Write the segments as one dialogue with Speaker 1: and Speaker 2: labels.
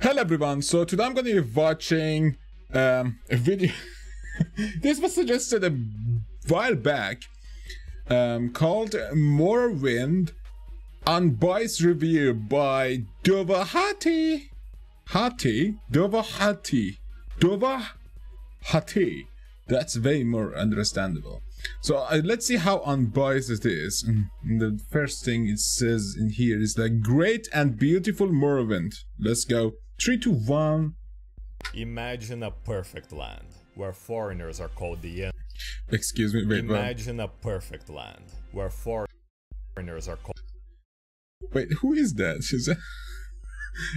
Speaker 1: Hello everyone, so today I'm going to be watching a video. This was suggested a while back, called Morrowind Unbiased review by Dovahhatty. Dovahhatty. That's way more understandable. So let's see how unbiased it is. And the first thing it says in here is like great and beautiful Morrowind. Let's go. 3, 2, 1.
Speaker 2: Imagine a perfect land where foreigners are called the
Speaker 1: Excuse me, wait.
Speaker 2: Imagine a perfect land where foreigners are called.
Speaker 1: Wait, who is that?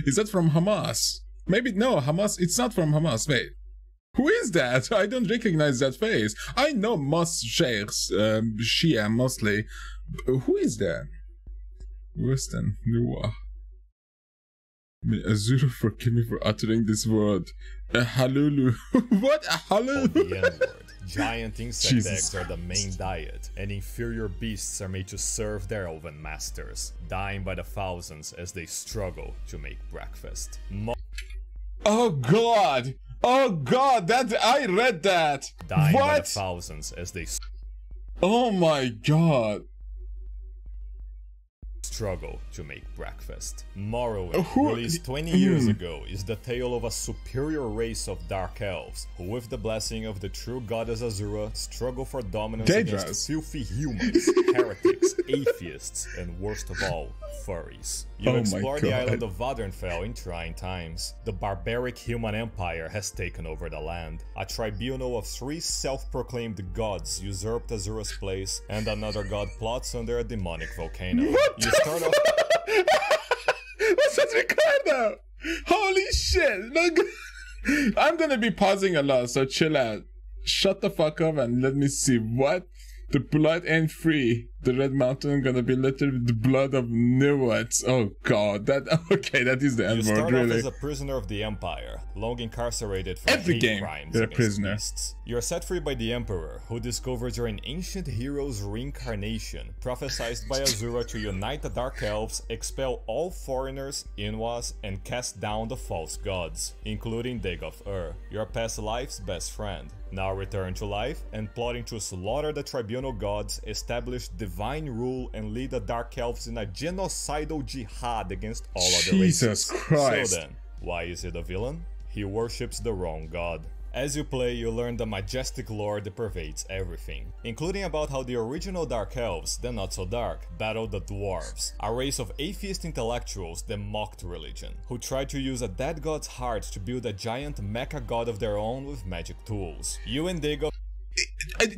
Speaker 1: Is that from Hamas? Maybe no, Hamas. It's not from Hamas. Wait. Who is that? I don't recognize that face. I know most sheikhs, Shia mostly. Who is that? Western Noah. May Azura forgive me for uttering this word. A halulu. What? A halulu?
Speaker 2: The N-word. Giant insect
Speaker 1: Jesus
Speaker 2: eggs are the main diet, and inferior beasts are made to serve their elven masters, dying by the thousands as they struggle to make breakfast.
Speaker 1: Oh god! Oh god, that I read that!
Speaker 2: Dying
Speaker 1: What?
Speaker 2: by the thousands as they
Speaker 1: Oh my god.
Speaker 2: struggle to make breakfast. Morrowind,
Speaker 1: Who-
Speaker 2: released 20 years ago, is the tale of a superior race of dark elves who, with the blessing of the true goddess Azura, struggle for dominance
Speaker 1: Daedras.
Speaker 2: against filthy humans, heretics, atheists, and worst of all, furries. You
Speaker 1: Oh my
Speaker 2: explore the
Speaker 1: God.
Speaker 2: island of Vadernfell in trying times. The barbaric human empire has taken over the land. A tribunal of 3 self-proclaimed gods usurped Azura's place, and another god plots under a demonic volcano.
Speaker 1: What
Speaker 2: You start off
Speaker 1: What's that Ricardo? Holy shit! Look, I'm gonna be pausing a lot, so chill out. Shut the fuck up and let me see what. The blood ain't free. The Red Mountain gonna be littered with the blood of Newats. Oh god, that okay, that is the
Speaker 2: You
Speaker 1: N-word,
Speaker 2: start off
Speaker 1: really.
Speaker 2: as a prisoner of the Empire, long incarcerated for
Speaker 1: Every
Speaker 2: hate
Speaker 1: game,
Speaker 2: crimes
Speaker 1: you're a
Speaker 2: against
Speaker 1: prisoner.
Speaker 2: beasts. You're set free by the Emperor, who discovers you're an ancient hero's reincarnation, prophesied by Azura to unite the Dark Elves, expel all foreigners, Inwas, and cast down the false gods, including Dagov-Ur, your past life's best friend. Now return to life and plotting to slaughter the tribunal gods, establish divine rule, and lead the Dark Elves in a genocidal jihad against all other
Speaker 1: Jesus
Speaker 2: races.
Speaker 1: Christ.
Speaker 2: So then, why is he the villain? He worships the wrong god. As you play, you learn the majestic lore that pervades everything, including about how the original Dark Elves, the not so dark, battled the Dwarves, a race of atheist intellectuals that mocked religion, who tried to use a dead god's heart to build a giant mecha god of their own with magic tools. You and Dago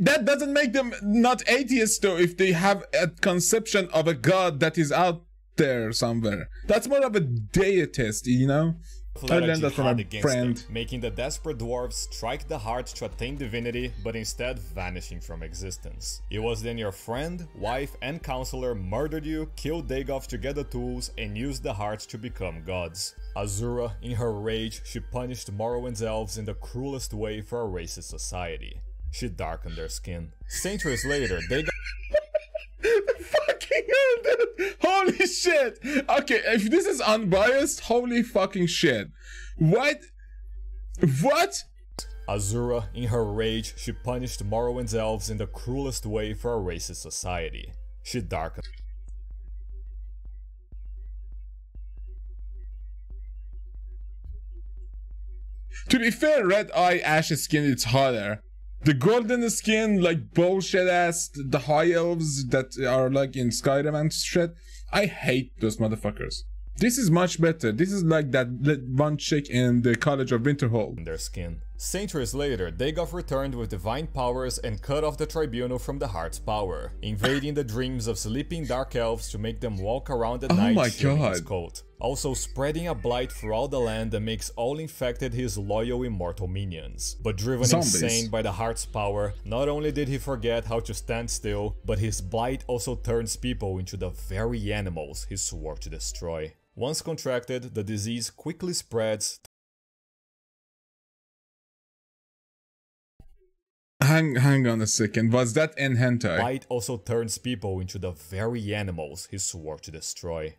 Speaker 1: That doesn't make them not atheists though, if they have a conception of a god that is out there somewhere. That's more of a deitist, you know? I
Speaker 2: led a
Speaker 1: learned that from
Speaker 2: jihad
Speaker 1: a
Speaker 2: against
Speaker 1: friend.
Speaker 2: them, making the desperate dwarves strike the heart to attain divinity, but instead vanishing from existence. It was then your friend, wife, and counselor murdered you, killed Dagoth to get the tools, and used the hearts to become gods. Azura, in her rage, she punished Morrowind's elves in the cruelest way for a racist society. She darkened their skin. Centuries later, Dagoth
Speaker 1: Fucking hell, dude. Holy shit! Okay, if this is unbiased, holy fucking shit. What? What?
Speaker 2: Azura, in her rage, she punished Morrowind's elves in the cruelest way for a racist society. She darkened.
Speaker 1: To be fair, red eye ash skin, it's hotter. The golden skin, like bullshit ass, the high elves that are like in Skyrim and shit. I hate those motherfuckers. This is much better. This is like that one chick in the College of Winterhold.
Speaker 2: Their skin. Centuries later, Dagoth returned with divine powers and cut off the tribunal from the heart's power, invading the dreams of sleeping dark elves to make them walk around at night
Speaker 1: my
Speaker 2: shielding his
Speaker 1: God.
Speaker 2: cult. Also spreading a blight throughout the land that makes all infected his loyal immortal minions. But driven
Speaker 1: Zombies.
Speaker 2: insane by the heart's power, not only did he forget how to stand still, but his blight also turns people into the very animals he swore to destroy. Once contracted, the disease quickly spreads.
Speaker 1: Hang on a second. Was that in hentai?
Speaker 2: Blight also turns people into the very animals he swore to destroy.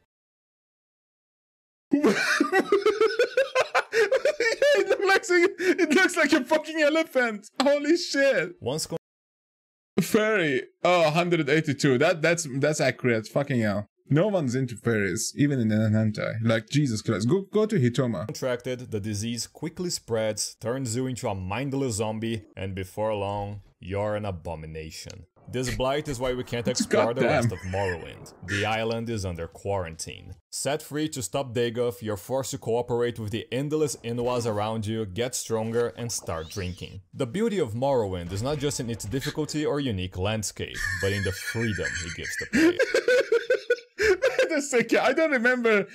Speaker 1: like a fucking elephant. Holy shit.
Speaker 2: Once
Speaker 1: Fairy. Oh, 182. That's accurate. Fucking hell. No one's into fairies, even in an hentai. Like, Jesus Christ. Go to Hitoma.
Speaker 2: contracted, the disease quickly spreads, turns you into a mindless zombie, and before long, you're an abomination. This blight is why we can't explore the rest of Morrowind. The island is under quarantine. Set free to stop Dagoth, you're forced to cooperate with the endless Inuas around you, get stronger, and start drinking. The beauty of Morrowind is not just in its difficulty or unique landscape, but in the freedom it gives the player.
Speaker 1: Wait a second, I don't remember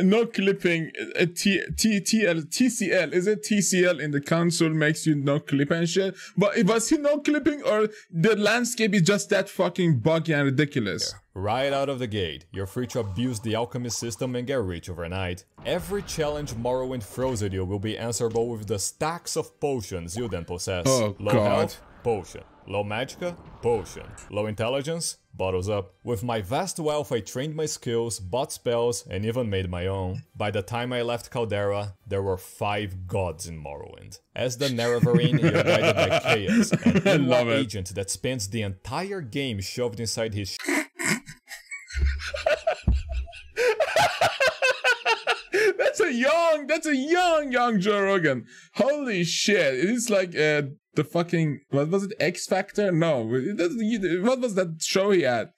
Speaker 1: no clipping. TCL. Is it TCL in the console makes you no clip and shit? But was he no clipping, or the landscape is just that fucking buggy and ridiculous?
Speaker 2: Right out of the gate, you're free to abuse the alchemy system and get rich overnight. Every challenge Morrowind throws at you will be answerable with the stacks of potions you then possess.
Speaker 1: Oh,
Speaker 2: Low
Speaker 1: God.
Speaker 2: health? Potion. Low magicka? Potion. Low intelligence? Bottles up. With my vast wealth I trained my skills, bought spells, and even made my own. By the time I left Caldera, there were 5 gods in Morrowind. As the Nerevarine, you're guided by Chaos, an Inua agent that spends the entire game shoved inside his
Speaker 1: That's a young Joe Rogan. Holy shit. It is like the fucking, what was it, X Factor? No, what was that show he had?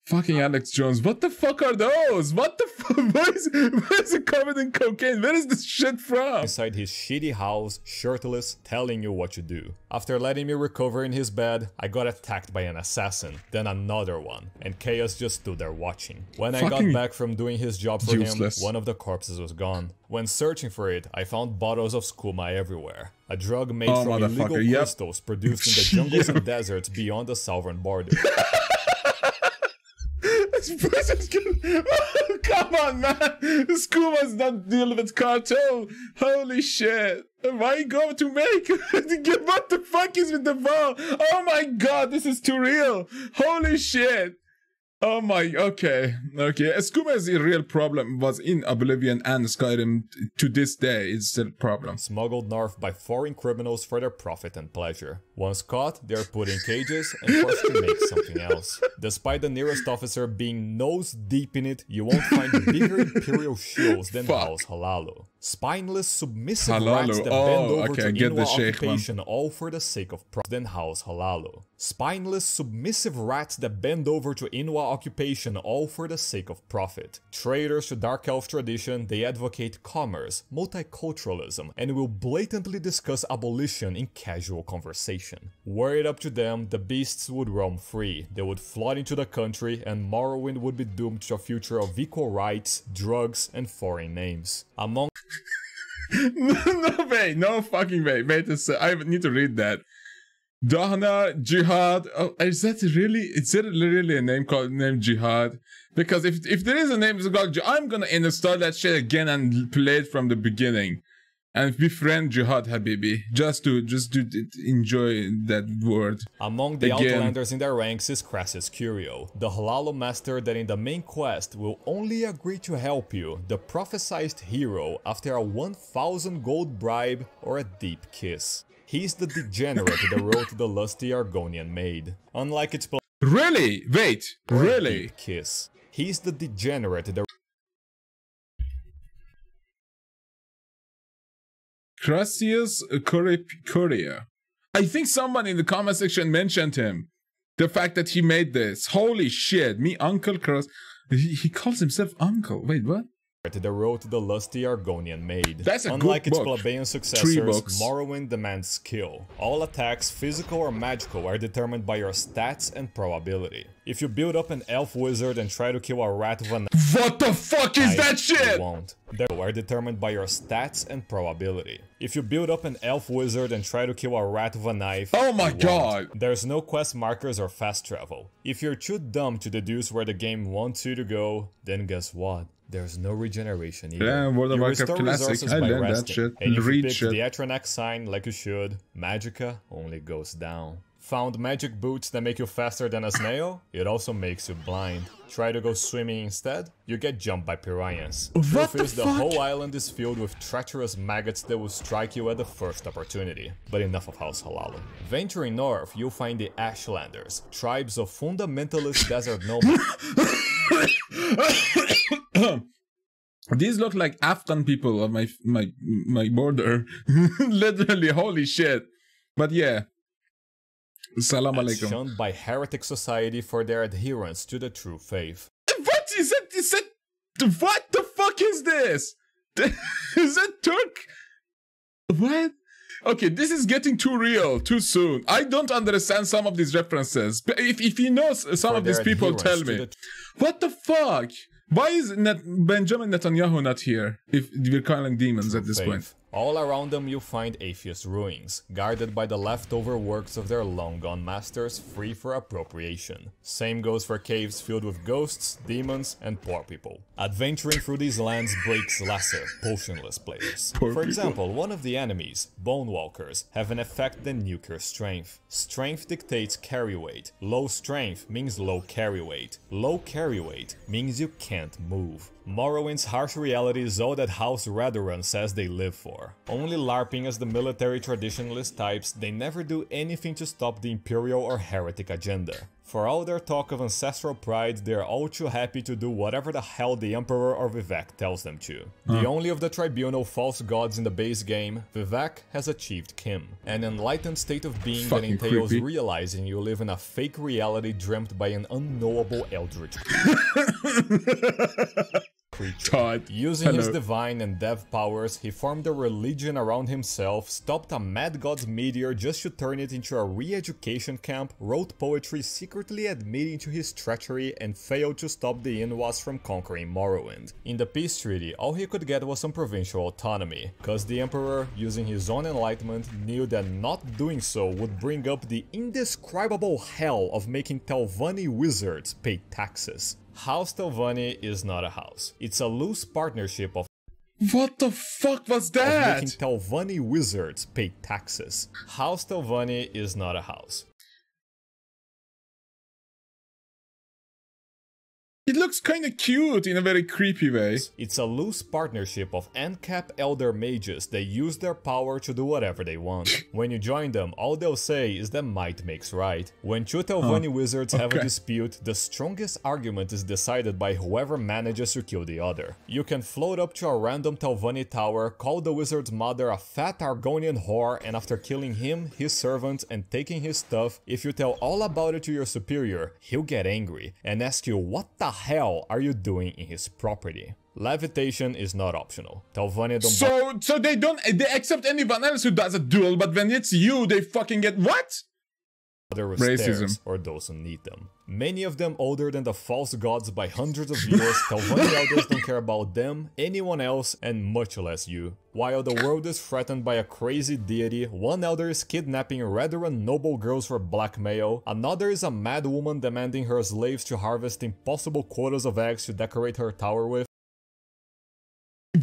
Speaker 1: Fucking Alex Jones. What the fuck are those? What the fuck? Why is it covered in cocaine? Where is this shit from?
Speaker 2: inside his shitty house, shirtless, telling you what to do. After letting me recover in his bed, I got attacked by an assassin, then another one, and Chaos just stood there watching. When I got back from doing his job for him, one of the corpses was gone. When searching for it, I found bottles of skooma everywhere. A drug made from illegal crystals produced in the jungles and deserts beyond the southern border.
Speaker 1: Come on, man. Skuma's not dealing with cartel. Holy shit. Why go to make? What the fuck is with the ball? Oh my god, this is too real. Holy shit. Oh my, okay. Skooma is a real problem, was in Oblivion and Skyrim to this day, it's still a problem.
Speaker 2: Smuggled north by foreign criminals for their profit and pleasure. Once caught, they're put in cages and forced to make something else. Despite the nearest officer being nose deep in it, you won't find bigger imperial shields than House Halalo. Spineless, submissive rats that bend over to Inua occupation all for the sake of profit than House Halalo. Spineless, submissive rats that bend over to Inua occupation all for the sake of profit. Traitors to Dark Elf tradition, they advocate commerce, multiculturalism, and will blatantly discuss abolition in casual conversation. Were it up to them, the beasts would roam free, they would flood into the country, and Morrowind would be doomed to a future of equal rights, drugs, and foreign names. Among
Speaker 1: no way, no fucking way. Wait a sec, I need to read that. Dahna, Jihad. Oh, is that really a name called Jihad? Because if there is a name called Jihad, I'm gonna install that shit again and play it from the beginning. And befriend Jihad Habibi, just to enjoy that word.
Speaker 2: Among the Outlanders in their ranks is Crassus Curio, the Halalo master that in the main quest will only agree to help you, the prophesized hero, after a 1,000 gold bribe or a deep kiss. He's the degenerate that wrote the lusty Argonian maid. Unlike its
Speaker 1: Really? Wait, really?
Speaker 2: Deep kiss. He's the degenerate that
Speaker 1: Crassus Curio. I think someone in the comment section mentioned him. The fact that he made this. Holy shit. Me, Uncle Cross. He calls himself Uncle. Wait, what?
Speaker 2: that wrote the lusty Argonian maid.
Speaker 1: That's a
Speaker 2: Unlike
Speaker 1: good
Speaker 2: its
Speaker 1: book.
Speaker 2: plebeian successors, Morrowind demands skill. All attacks, physical or magical, are determined by your stats and probability. If you build up an elf wizard and try to kill a rat with a knife,
Speaker 1: What the fuck is that shit?
Speaker 2: you won't. They are determined by your stats and probability. If you build up an elf wizard and try to kill a rat with a knife,
Speaker 1: Oh my
Speaker 2: you won't.
Speaker 1: god.
Speaker 2: There's no quest markers or fast travel. If you're too dumb to deduce where the game wants you to go, then guess what? There's no regeneration either.
Speaker 1: Yeah, World of
Speaker 2: You
Speaker 1: Warcraft
Speaker 2: restore
Speaker 1: Classic.
Speaker 2: resources
Speaker 1: I
Speaker 2: by
Speaker 1: learned that
Speaker 2: resting.
Speaker 1: shit.
Speaker 2: And if you
Speaker 1: Read
Speaker 2: pick
Speaker 1: shit.
Speaker 2: the Atronax sign like you should, magicka only goes down. Found magic boots that make you faster than a snail? It also makes you blind. Try to go swimming instead? You get jumped by piranhas.
Speaker 1: What
Speaker 2: Truth is,
Speaker 1: the
Speaker 2: the
Speaker 1: fuck?
Speaker 2: whole island is filled with treacherous maggots that will strike you at the first opportunity. But enough of House Halal. Venturing north, you'll find the Ashlanders, tribes of fundamentalist desert nomads.
Speaker 1: These look like Afghan people on my border. Literally, holy shit. But yeah. Salam alaikum.
Speaker 2: Shunned by heretic society for their adherence to the true faith.
Speaker 1: What is it? Is it? What the fuck is this? Is it Turk? What? Okay, this is getting too real, too soon. I don't understand some of these references. If you know some of these people, tell me. What the fuck? Why is Benjamin Netanyahu not here? If we're calling demons at this point.
Speaker 2: All around them you'll find atheist ruins, guarded by the leftover works of their long-gone masters, free for appropriation. Same goes for caves filled with ghosts, demons, and poor people. Adventuring through these lands breaks lesser, potionless players. For example, one of the enemies, Bone Walkers, have an effect than nuclear strength. Strength dictates carry weight. Low strength means low carry weight. Low carry weight means you can't move. Morrowind's harsh reality is all that House Redoran says they live for. Only LARPing as the military traditionalist types, they never do anything to stop the imperial or heretic agenda. For all their talk of ancestral pride, they're all too happy to do whatever the hell the Emperor or Vivek tells them to. The only of the tribunal false gods in the base game, Vivek has achieved Kim, an enlightened state of being that entails
Speaker 1: creepy.
Speaker 2: realizing you live in a fake reality dreamt by an unknowable eldritch creature.
Speaker 1: Todd.
Speaker 2: Using his divine and dev powers, he formed a religion around himself, stopped a mad god's meteor just to turn it into a re-education camp, wrote poetry secretly admitting to his treachery, and failed to stop the Inwas from conquering Morrowind. In the peace treaty, all he could get was some provincial autonomy, cause the Emperor, using his own enlightenment, knew that not doing so would bring up the indescribable hell of making Telvanni wizards pay taxes. House Telvanni is not a house. It's a loose partnership of
Speaker 1: What the fuck was that?
Speaker 2: making Telvanni wizards pay taxes. House Telvanni is not a house.
Speaker 1: It looks kinda cute in a very creepy way.
Speaker 2: It's a loose partnership of ANCAP elder mages that use their power to do whatever they want. When you join them, all they'll say is that might makes right. When two Telvanni wizards have a dispute, the strongest argument is decided by whoever manages to kill the other. You can float up to a random Telvanni tower, call the wizard's mother a fat Argonian whore, and after killing him, his servants, and taking his stuff, if you tell all about it to your superior, he'll get angry and ask you what the hell are you doing in his property. Levitation is not optional. Telvanni don't
Speaker 1: So they accept anyone else who does a duel, but when it's you, they fucking get what?
Speaker 2: bother with
Speaker 1: Racism.
Speaker 2: stairs or those who need them. Many of them older than the false gods by hundreds of years. Telvanni elders don't care about them, anyone else, and much less you. While the world is threatened by a crazy deity, one elder is kidnapping Redoran noble girls for blackmail, another is a mad woman demanding her slaves to harvest impossible quotas of eggs to decorate her tower with.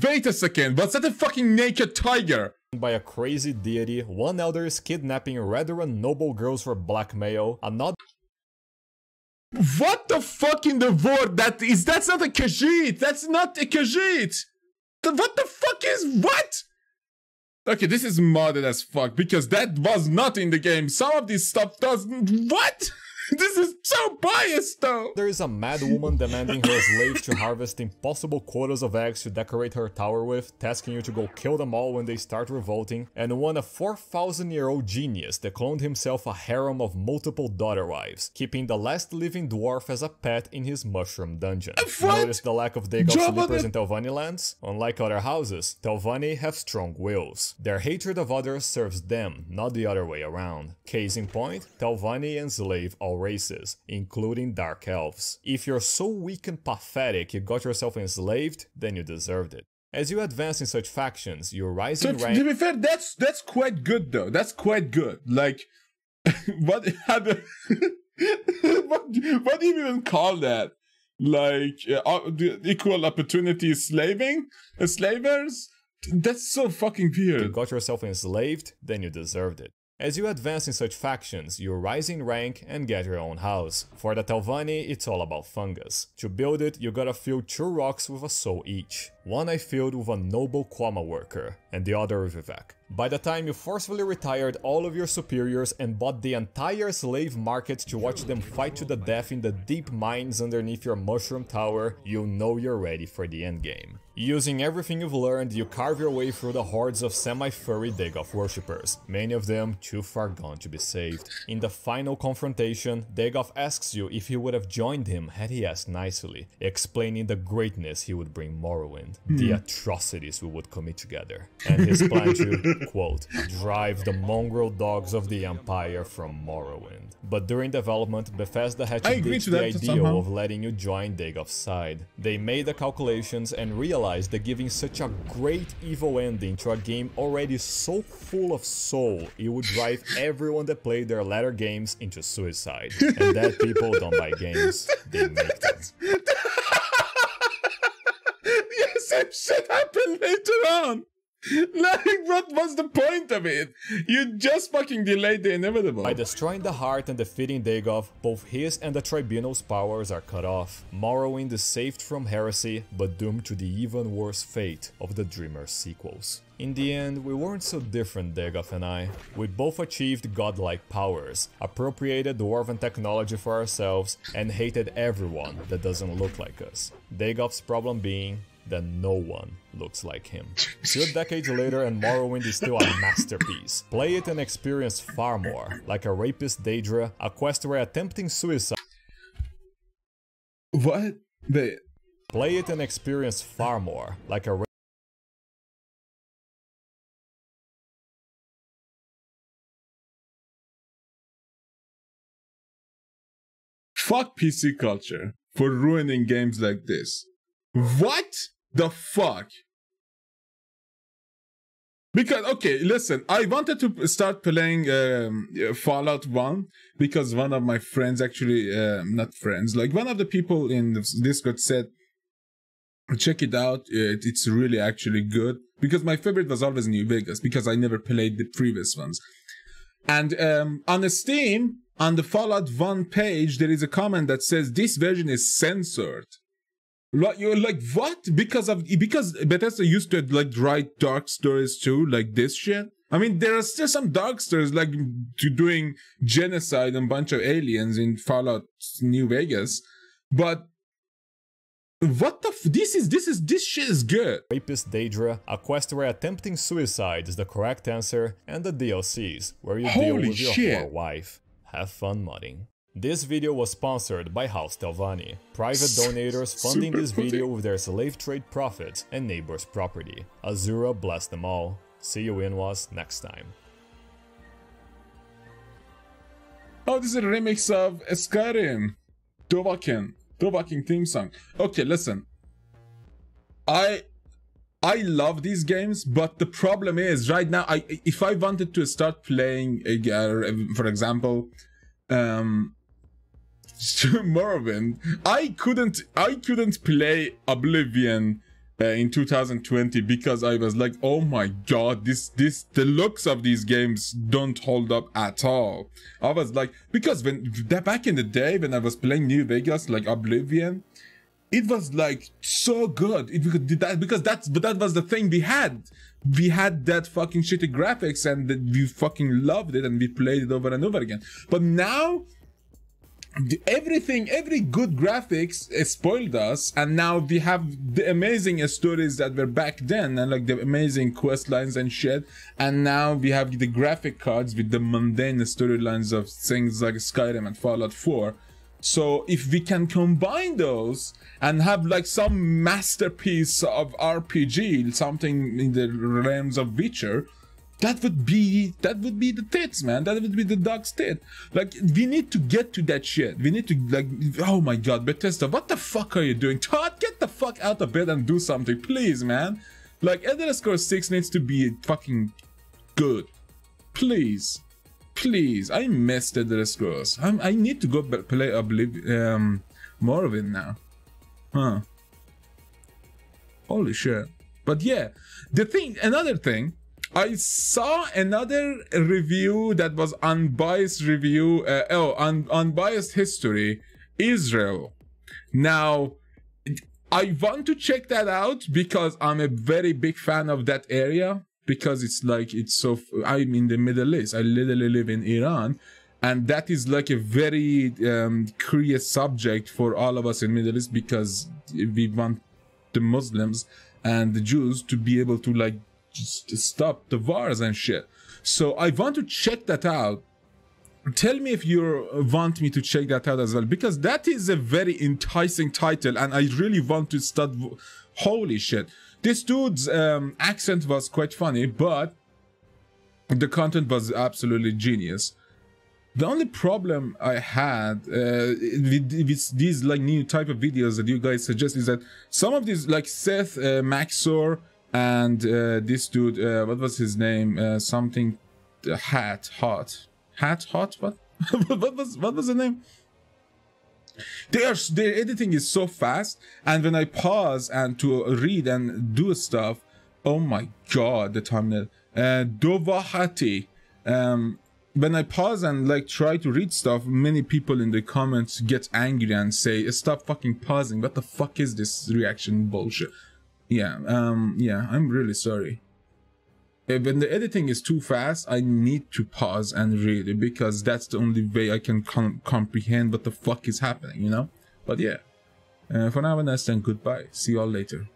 Speaker 1: Wait a second, was that a fucking naked tiger?
Speaker 2: By a crazy deity, one elder is kidnapping Redoran noble girls for blackmail, another
Speaker 1: What the fuck in the world that is? That's not a Khajiit! That's not a Khajiit! What the fuck is what? Okay, this is modded as fuck because that was not in the game. Some of this stuff doesn't. What? This is so biased though!
Speaker 2: There is a mad woman demanding her slaves to harvest impossible quotas of eggs to decorate her tower with, tasking you to go kill them all when they start revolting, and one a 4,000-year-old genius that cloned himself a harem of multiple daughter wives, keeping the last living dwarf as a pet in his mushroom dungeon.
Speaker 1: What?
Speaker 2: Notice the lack of Dagon sleepers in Telvanni lands? Unlike other houses, Telvanni have strong wills. Their hatred of others serves them, not the other way around. Case in point, Telvanni enslave all races, including dark elves. If you're so weak and pathetic you got yourself enslaved, then you deserved it. As you advance in such factions, you rise in rank.
Speaker 1: To be fair, that's quite good though. That's quite good. Like, what do you even call that? Like, equal opportunity slavers? That's so fucking weird.
Speaker 2: You got yourself enslaved, then you deserved it. As you advance in such factions, you rise in rank and get your own house. For the Telvanni, it's all about fungus. To build it, you gotta fill 2 rocks with a soul each. One I filled with a noble Kwama worker, and the other with Vivek. By the time you forcefully retired all of your superiors and bought the entire slave market to watch them fight to the death in the deep mines underneath your mushroom tower, you know you're ready for the endgame. Using everything you've learned, you carve your way through the hordes of semi-furry Dagoth worshippers, many of them too far gone to be saved. In the final confrontation, Dagoth asks you if you would have joined him had he asked nicely, explaining the greatness he would bring Morrowind, the atrocities we would commit together, and his plan to, quote, drive the mongrel dogs of the Empire from Morrowind. But during development, Bethesda had to ditch the idea of letting you join Dagoth's side. They made the calculations and realized that giving such a great evil ending to a game already so full of soul, it would drive everyone that played their latter games into suicide. And that people don't buy games, they make them.
Speaker 1: Yes, that shit happened later on. Like, what was the point of it? You just fucking delayed the inevitable.
Speaker 2: By destroying the heart and defeating Dagoth, both his and the Tribunal's powers are cut off. Morrowind is saved from heresy, but doomed to the even worse fate of the Dreamer's sequels. In the end, we weren't so different, Dagoth and I. We both achieved godlike powers, appropriated dwarven technology for ourselves, and hated everyone that doesn't look like us. Dagoth's problem being that no one looks like him. 2 decades later and Morrowind is still a masterpiece. Play it and experience far more, like a rapist Daedra, a quest where attempting suicide...
Speaker 1: What?
Speaker 2: Play it and experience far more, like a...
Speaker 1: Fuck PC culture for ruining games like this. What the fuck? Because, okay, listen, I wanted to start playing Fallout 1 because one of my friends actually, not friends, like one of the people in the Discord said, check it out, it's really actually good. Because my favorite was always New Vegas because I never played the previous ones. And on the Steam, on the Fallout 1 page, there is a comment that says this version is censored. Like, you're like, what? Because Bethesda used to like write dark stories too, like this shit. I mean, there are still some dark stories like doing genocide and a bunch of aliens in Fallout New Vegas, but what the this shit is good.
Speaker 2: Rapist Daedra, a quest where attempting suicide is the correct answer, and the DLCs, where you deal with your whore wife. Have fun modding. This video was sponsored by House Telvanni, private donators funding this video with their slave trade profits and neighbors' property. Azura bless them all. See you Inwas next time.
Speaker 1: Oh, this is a remix of Skyrim. Dovahhatty theme song. Okay, listen. I love these games, but the problem is right now, if I wanted to start playing, for example, Morrowind, I couldn't play Oblivion in 2020 because I was like, oh my god, the looks of these games don't hold up at all. I was like, because back in the day when I was playing New Vegas, like Oblivion, it was like so good. Because that was the thing we had. We had that fucking shitty graphics and we fucking loved it and we played it over and over again. But now, every good graphics spoiled us, and now we have the amazing stories that were back then, and like the amazing quest lines and shit, and now we have the graphic cards with the mundane storylines of things like Skyrim and Fallout 4. So if we can combine those and have like some masterpiece of RPG, something in the realms of Witcher, that would be the tits, man. That would be the dog's tit. Like, we need to get to that shit. We need to, like, oh my god, Bethesda, what the fuck are you doing? Todd, get the fuck out of bed and do something, please, man. Like, Elder Scrolls 6 needs to be fucking good. Please. Please. I missed Elder Scrolls. I need to go play Morrowind now. Huh. Holy shit. But yeah, another thing, I saw another review that was unbiased review. Unbiased history, Israel. Now, I want to check that out because I'm a very big fan of that area. Because it's like, I'm in the Middle East. I literally live in Iran. And that is like a very curious subject for all of us in Middle East, because we want the Muslims and the Jews to be able to like just stop the wars and shit. So I want to check that out. Tell me if you want me to check that out as well, because that is a very enticing title and I really want to start. Holy shit. This dude's accent was quite funny, but the content was absolutely genius. The only problem I had with these like new type of videos that you guys suggest is that some of these, like Seth, Maxor, and this dude, what was his name? Something, Hot? What? what was the name? Their editing is so fast, and when I pause and to read and do stuff, oh my god, the thumbnail. Dovahhatty. When I pause and like try to read stuff, many people in the comments get angry and say, stop fucking pausing. What the fuck is this reaction bullshit? Yeah, I'm really sorry. When the editing is too fast, I need to pause and read it, because that's the only way I can comprehend what the fuck is happening, you know? But yeah, for now, and goodbye. See you all later.